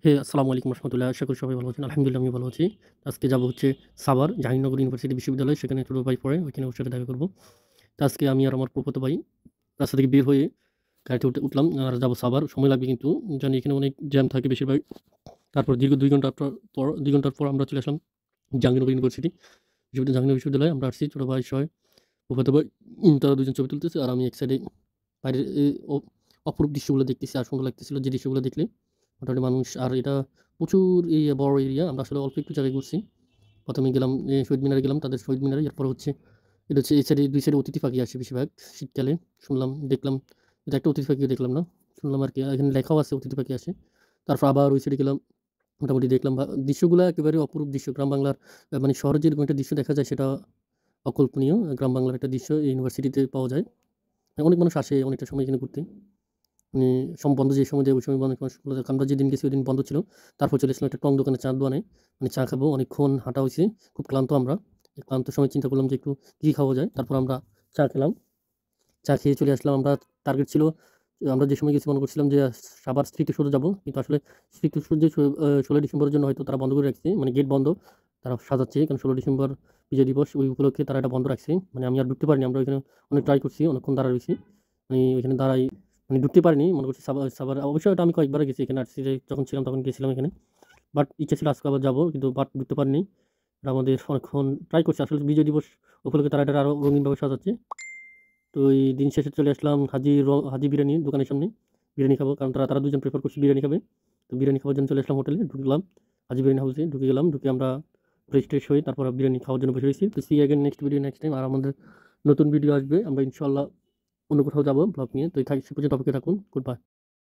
আসসালামু আলাইকুম রহমতুল্লাহ। আশা করি সবাই ভালো আছেন। আলহামদুলিল্লাহ আমি ভালো আছি। আজকে যাবো হচ্ছে সাভার জাহাঙ্গীরনগর ইউনিভার্সিটি বিশ্ববিদ্যালয়। সেখানে ছোট ভাই পড়ে। ওইখানে ওর সাথে দেখা করব। তো আজকে আমি আর আমার ফুফাতো ভাই রাস্তা থেকে বের হয়ে গাড়িতে উঠলাম আর যাবো সাভার। সময় লাগবে কিন্তু জানি এখানে অনেক জ্যাম থাকে বেশিরভাগ। তারপর দীর্ঘ ২ ঘন্টার পর আমরা চলে আসলাম জাহাঙ্গীরনগর ইউনিভার্সিটি জাহাঙ্গীরনগর বিশ্ববিদ্যালয়ে আমরা আসছি ছোট ভাই সহ ফুফাতো ভাই। তারা ২ জন ছবি তুলতেছে আর আমি এক সাইডে বাইরের অপরূপ দৃশ্যগুলো দেখতেছি আর সুন্দর লাগতেছিল যে দৃশ্যগুলো দেখলে মোটামুটি মানুষ আর এটা প্রচুর বড় এরিয়া। আমরা আসলে অল্প একটু জায়গায় ঘুরছি। ১ম এ গেলাম শহীদ মিনারে গেলাম, তাদের শহীদ মিনারে। এরপর হচ্ছে এটা হচ্ছে এই সাইডে ২ সাইডে অতিথি পাখি আসে বেশিরভাগ শীতকালে। শুনলাম, দেখলাম। এটা একটা অতিথি পাখিও দেখলাম না। শুনলাম আরকি। এখানে লেখাও আছে অতিথি পাখি আসে। তারপর আবার ওই সাইডে গেলাম। মোটামুটি দেখলাম দৃশ্যগুলা একেবারে অপরূপ দৃশ্য। গ্রাম বাংলার মানে শহরে যেরকম একটা দৃশ্য দেখা যায় সেটা অকল্পনীয়। গ্রাম বাংলার একটা দৃশ্য এই ইউনিভার্সিটিতে পাওয়া যায়। অনেক মানুষ আসে অনেকটা সময় এখানে ঘুরতে। মানে বন্ধ যে সময় দেয় ওই সময় অনেক মানুষ আমরা যেদিন গেছি ওইদিন বন্ধ ছিল। তারপর চলে আসলাম একটা টং দোকানে চা'র দোকানে। মানে চা খাবো। অনেকক্ষণ হাঁটা হইছে। খুব ক্লান্ত আমরা। এই ক্লান্ত সময় চিন্তা করলাম যে একটু কি খাওয়া যায়। তারপর আমরা চা খেলাম। চা খেয়ে চলে আসলাম। আমরা টার্গেট ছিল আমরা যে সময় গেছি মনে করছিলাম যে সাভার স্মৃতিসৌধ যাবো। কিন্তু আসলে স্মৃতিসৌধ যে ১৬ ডিসেম্বরের জন্য হয়তো তারা বন্ধ করে রাখছে। মানে গেট বন্ধ। তারা সাজাচ্ছে। কারণ ১৬ ডিসেম্বর বিজয় দিবস ওই উপলক্ষে তারা এটা বন্ধ রাখছে। মানে আমি আর ঢুকতে পারিনি। আমরা ওইখানে অনেক ট্রাই করছি। অনেকক্ষণ দাঁড়ায় রইছি। মানে ওইখানে দাঁড়াই মানে ঢুকতে পারিনি। মনে করছি সাভার অবশ্যই ওটা আমি কয়েকবার গেছি এখানে আসছি যে যখন ছিলাম তখন গেছিলাম এখানে। বাট ইচ্ছা ছিল আজকে আবার যাবো। কিন্তু ঢুকতে পারিনি। আর আমাদের অনেকক্ষণ ট্রাই করছি। আসলে বিজয় দিবস উপলক্ষে তারা এটা আরো রঙিনভাবে সাজাচ্ছে। তো এই দিন শেষে চলে আসলাম হাজি বিরিয়ানির দোকানের সামনে। বিরিয়ানি খাবো। কারণ তারা ২ জন প্রেফার করছে বিরিয়ানি খাবে। তো বিরিয়ানি খাওয়ার জন্য চলে আসলাম হোটেলে। ঢুকলাম। হাজি বিরিয়ানি হাউসে ঢুকে গেলাম। ঢুকে আমরা ফ্রেশ-ট্রেশ হয়ে তারপর বিরিয়ানি খাওয়ার জন্য বসে রয়েছি। তো see again next video next time. আর আমাদের নতুন ভিডিও আসবে। আমরা ইনশাআল্লাহ অন্য কোথাও যাবো ব্লগ নিয়ে। তো সে পর্যন্ত অপেক্ষায় থাকুন। Good bye.